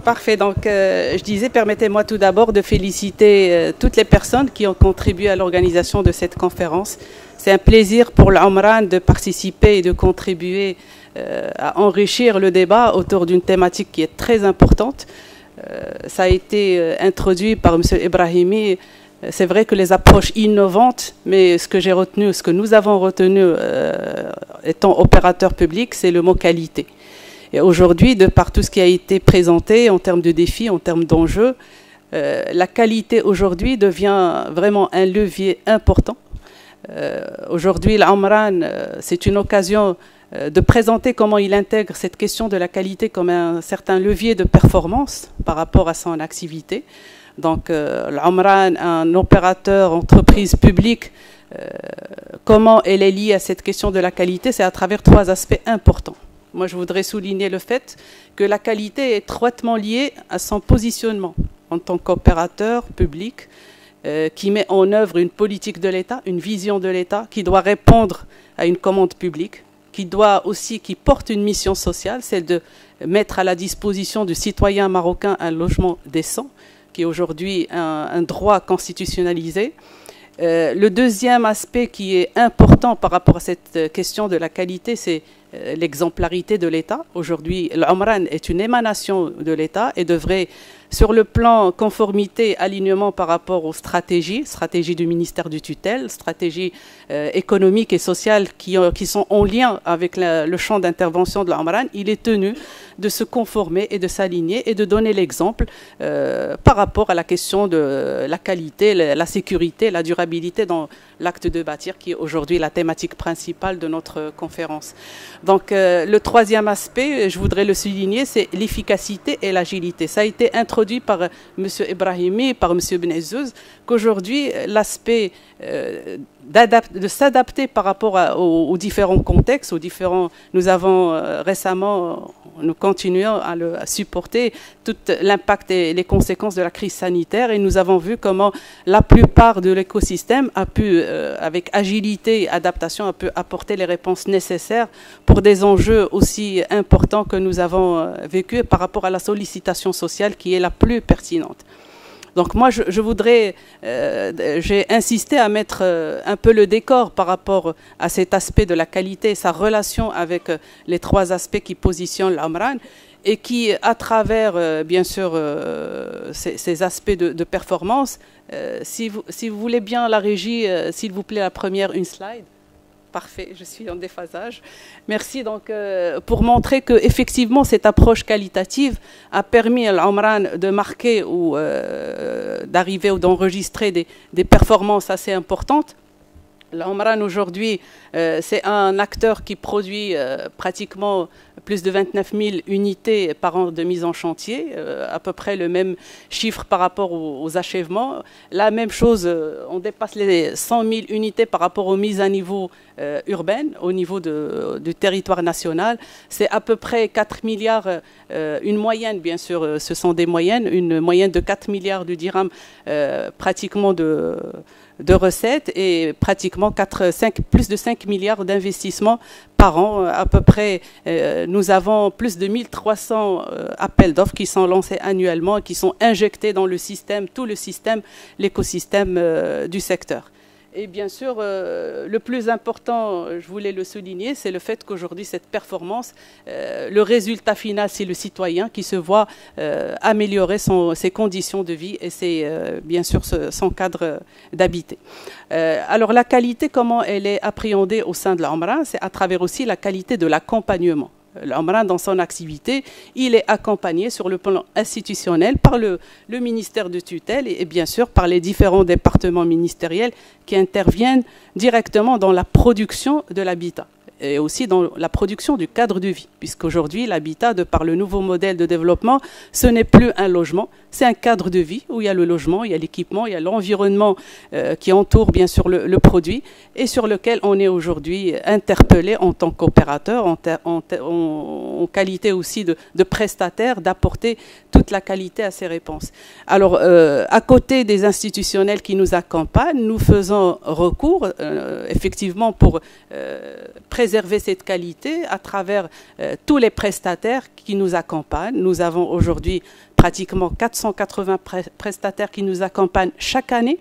Parfait. Donc, je disais, permettez-moi tout d'abord de féliciter toutes les personnes qui ont contribué à l'organisation de cette conférence. C'est un plaisir pour l'Omran de participer et de contribuer à enrichir le débat autour d'une thématique qui est très importante. Ça a été introduit par M. Ibrahimi. C'est vrai que les approches innovantes, mais ce que j'ai retenu, ce que nous avons retenu étant opérateur public, c'est le mot qualité. Et aujourd'hui, de par tout ce qui a été présenté en termes de défis, en termes d'enjeux, la qualité aujourd'hui devient vraiment un levier important. Aujourd'hui, l'Omran, c'est une occasion de présenter comment il intègre cette question de la qualité comme un certain levier de performance par rapport à son activité. Donc, l'Omran, un opérateur, entreprise publique, comment elle est liée à cette question de la qualité, c'est à travers trois aspects importants. Moi, je voudrais souligner le fait que la qualité est étroitement liée à son positionnement en tant qu'opérateur public qui met en œuvre une politique de l'État, une vision de l'État qui doit répondre à une commande publique, qui porte une mission sociale, celle de mettre à la disposition du citoyen marocain un logement décent, qui est aujourd'hui un droit constitutionnalisé. Le deuxième aspect qui est important par rapport à cette question de la qualité, c'est l'exemplarité de l'État. Aujourd'hui, l'Omran est une émanation de l'État et devrait, sur le plan conformité, alignement par rapport aux stratégies du ministère du tutelle, stratégies économiques et sociales qui sont en lien avec le champ d'intervention de l'Omran, il est tenu de se conformer et de s'aligner et de donner l'exemple par rapport à la question de la qualité, la sécurité, la durabilité dans l'acte de bâtir qui est aujourd'hui la thématique principale de notre conférence. Donc le troisième aspect, je voudrais le souligner, c'est l'efficacité et l'agilité. Ça a été introduit par M. Ibrahimi, par M. Benezzouz, qu'aujourd'hui l'aspect de s'adapter par rapport aux différents contextes, nous avons récemment, nous continuons à supporter tout l'impact et les conséquences de la crise sanitaire et nous avons vu comment la plupart de l'écosystème a pu, avec agilité et adaptation, a pu apporter les réponses nécessaires pour des enjeux aussi importants que nous avons vécus par rapport à la sollicitation sociale qui est la plus pertinente. Donc moi, j'ai insisté à mettre un peu le décor par rapport à cet aspect de la qualité, sa relation avec les trois aspects qui positionnent l'Omran et qui, à travers, bien sûr, ces aspects de performance, si vous voulez bien la régie, s'il vous plaît, la première, une slide. Parfait, je suis en déphasage. Merci. Donc, pour montrer qu'effectivement, cette approche qualitative a permis à l'Omran de marquer ou d'arriver ou d'enregistrer des performances assez importantes. L'Omran aujourd'hui, c'est un acteur qui produit pratiquement plus de 29 000 unités par an de mise en chantier, à peu près le même chiffre par rapport aux achèvements. La même chose, on dépasse les 100 000 unités par rapport aux mises à niveau urbaines, au niveau du territoire national. C'est à peu près 4 milliards, une moyenne bien sûr, ce sont des moyennes, une moyenne de 4 milliards de dirhams pratiquement de recettes et pratiquement plus de 5 milliards d'investissements par an. À peu près, nous avons plus de 1300 appels d'offres qui sont lancés annuellement et qui sont injectés dans le système, tout le système, l'écosystème du secteur. Et bien sûr, le plus important, je voulais le souligner, c'est le fait qu'aujourd'hui, cette performance, le résultat final, c'est le citoyen qui se voit améliorer ses conditions de vie et bien sûr son cadre d'habiter. Alors la qualité, comment elle est appréhendée au sein de l'Omran, c'est à travers aussi la qualité de l'accompagnement. L'Omran, dans son activité, il est accompagné sur le plan institutionnel par le ministère de tutelle et bien sûr par les différents départements ministériels qui interviennent directement dans la production de l'habitat et aussi dans la production du cadre de vie, puisqu'aujourd'hui, l'habitat, de par le nouveau modèle de développement, ce n'est plus un logement, c'est un cadre de vie où il y a le logement, il y a l'équipement, il y a l'environnement qui entoure bien sûr le produit et sur lequel on est aujourd'hui interpellé en tant qu'opérateur, en qualité aussi de prestataire, d'apporter toute la qualité à ces réponses. Alors, à côté des institutionnels qui nous accompagnent, nous faisons recours effectivement pour préserver préserver cette qualité à travers tous les prestataires qui nous accompagnent. Nous avons aujourd'hui pratiquement 480 prestataires qui nous accompagnent chaque année,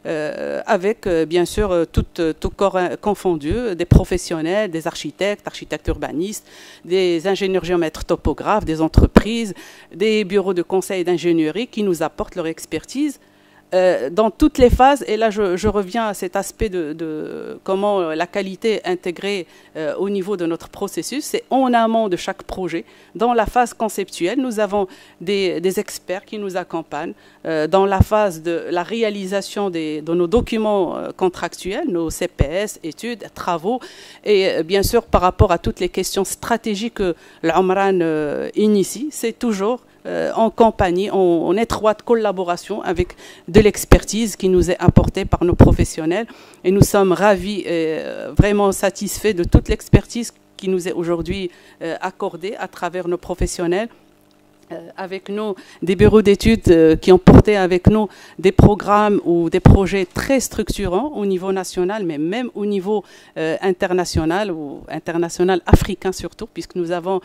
avec bien sûr tout corps confondu, des professionnels, des architectes, architectes urbanistes, des ingénieurs géomètres topographes, des entreprises, des bureaux de conseil d'ingénierie qui nous apportent leur expertise dans toutes les phases. Et là, je reviens à cet aspect de comment la qualité est intégrée au niveau de notre processus. C'est en amont de chaque projet. Dans la phase conceptuelle, nous avons des experts qui nous accompagnent. Dans la phase de la réalisation de nos documents contractuels, nos CPS, études, travaux, et bien sûr, par rapport à toutes les questions stratégiques que l'Omran initie, c'est toujours en compagnie, en étroite collaboration avec de l'expertise qui nous est apportée par nos professionnels. Et nous sommes ravis et vraiment satisfaits de toute l'expertise qui nous est aujourd'hui accordée à travers nos professionnels. Avec nous, des bureaux d'études qui ont porté avec nous des programmes ou des projets très structurants au niveau national, mais même au niveau international, ou international africain surtout, puisque nous avons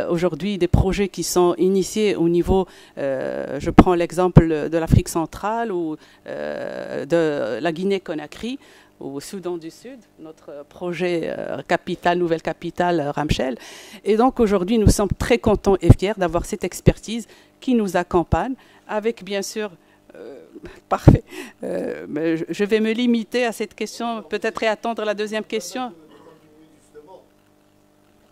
aujourd'hui des projets qui sont initiés au niveau, je prends l'exemple de l'Afrique centrale ou de la Guinée-Conakry, au Soudan du Sud, notre projet capitale, nouvelle capitale Ramchel. Et donc aujourd'hui, nous sommes très contents et fiers d'avoir cette expertise qui nous accompagne, avec bien sûr, parfait, mais je vais me limiter à cette question, peut-être et attendre la deuxième question.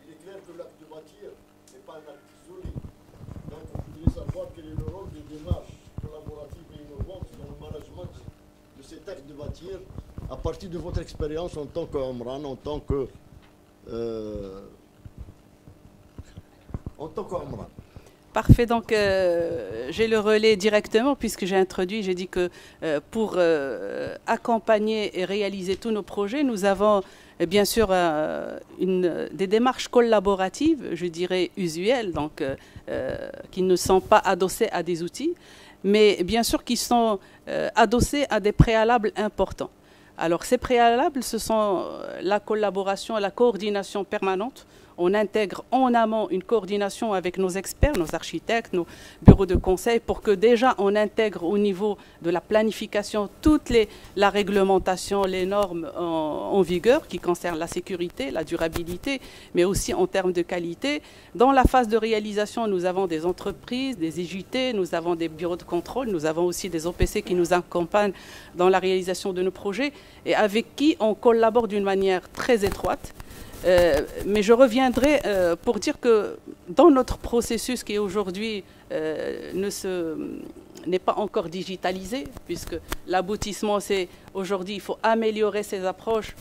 Il est clair que l'acte de bâtir n'est pas un acte isolé. Donc je voudrais savoir quel est le rôle des démarches collaboratives et innovantes dans le management de cet acte de bâtir, à partir de votre expérience en tant qu'Omran, en tant qu'Omran. Parfait, donc j'ai le relais directement puisque j'ai introduit, j'ai dit que pour accompagner et réaliser tous nos projets, nous avons bien sûr des démarches collaboratives, je dirais usuelles, donc qui ne sont pas adossées à des outils, mais bien sûr qui sont adossées à des préalables importants. Alors ces préalables, ce sont la collaboration, la coordination permanente. On intègre en amont une coordination avec nos experts, nos architectes, nos bureaux de conseil, pour que déjà on intègre au niveau de la planification toute la réglementation, les normes en vigueur qui concernent la sécurité, la durabilité, mais aussi en termes de qualité. Dans la phase de réalisation, nous avons des entreprises, des IJT, nous avons des bureaux de contrôle, nous avons aussi des OPC qui nous accompagnent dans la réalisation de nos projets et avec qui on collabore d'une manière très étroite. Mais je reviendrai pour dire que dans notre processus qui aujourd'hui n'est pas encore digitalisé, puisque l'aboutissement c'est aujourd'hui il faut améliorer ces approches.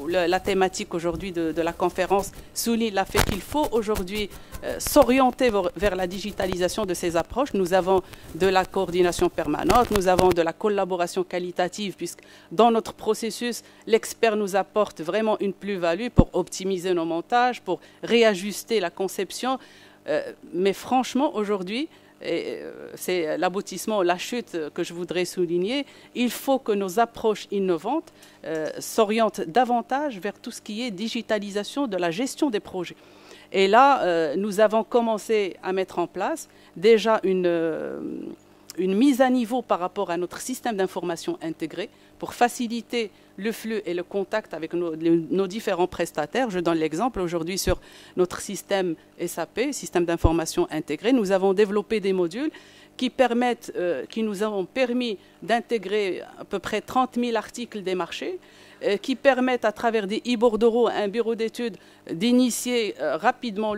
La thématique aujourd'hui de la conférence souligne le fait qu'il faut aujourd'hui s'orienter vers la digitalisation de ces approches. Nous avons de la coordination permanente, nous avons de la collaboration qualitative, puisque dans notre processus, l'expert nous apporte vraiment une plus-value pour optimiser nos montages, pour réajuster la conception. Mais franchement, aujourd'hui, c'est l'aboutissement, la chute que je voudrais souligner, il faut que nos approches innovantes s'orientent davantage vers tout ce qui est digitalisation de la gestion des projets. Et là, nous avons commencé à mettre en place déjà une mise à niveau par rapport à notre système d'information intégré pour faciliter le flux et le contact avec nos différents prestataires. Je donne l'exemple aujourd'hui sur notre système SAP, système d'information intégré. Nous avons développé des modules qui nous ont permis d'intégrer à peu près 30 000 articles des marchés, qui permettent à travers des e-bordereaux, un bureau d'études, d'initier rapidement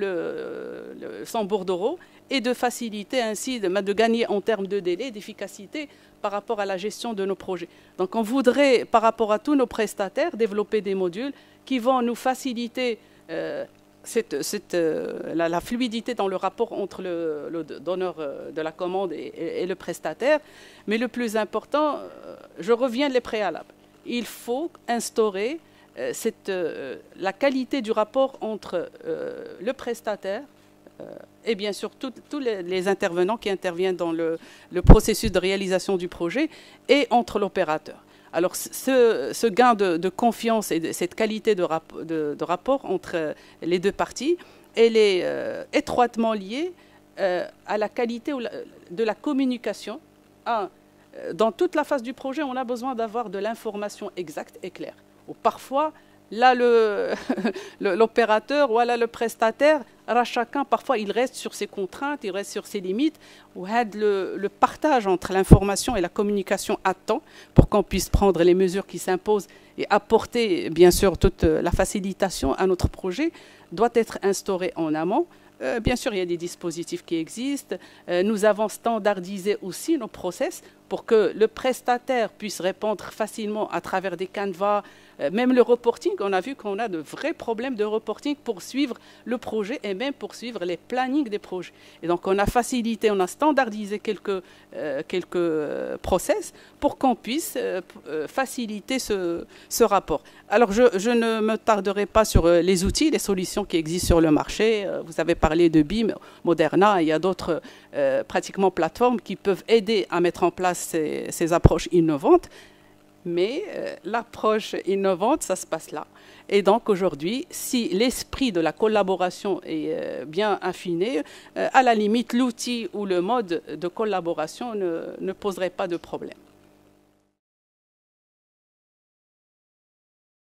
son bordereau et de faciliter ainsi, de gagner en termes de délai, d'efficacité par rapport à la gestion de nos projets. Donc on voudrait, par rapport à tous nos prestataires, développer des modules qui vont nous faciliter la fluidité dans le rapport entre le donneur de la commande et le prestataire. Mais le plus important, je reviens les préalables. Il faut instaurer la qualité du rapport entre le prestataire et bien sûr tous les intervenants qui interviennent dans le processus de réalisation du projet et entre l'opérateur. Alors ce gain de confiance et cette qualité de rapport entre les deux parties, elle est étroitement liée à la qualité de la communication. Dans toute la phase du projet, on a besoin d'avoir de l'information exacte et claire. Ou parfois, là, l'opérateur, voilà, le prestataire, chacun, parfois, il reste sur ses contraintes, il reste sur ses limites. Ou le partage entre l'information et la communication à temps pour qu'on puisse prendre les mesures qui s'imposent et apporter, bien sûr, toute la facilitation à notre projet doit être instauré en amont. Bien sûr, il y a des dispositifs qui existent. Nous avons standardisé aussi nos process pour que le prestataire puisse répondre facilement à travers des canevas. Même le reporting, on a vu qu'on a de vrais problèmes de reporting pour suivre le projet et même pour suivre les plannings des projets. Et donc, on a facilité, on a standardisé quelques process pour qu'on puisse faciliter ce rapport. Alors, je ne me tarderai pas sur les outils, les solutions qui existent sur le marché. Vous avez parlé de BIM, Moderna, il y a d'autres pratiquement plateformes qui peuvent aider à mettre en place ces approches innovantes. Mais l'approche innovante, ça se passe là. Et donc aujourd'hui, si l'esprit de la collaboration est bien affiné, à la limite, l'outil ou le mode de collaboration ne poserait pas de problème.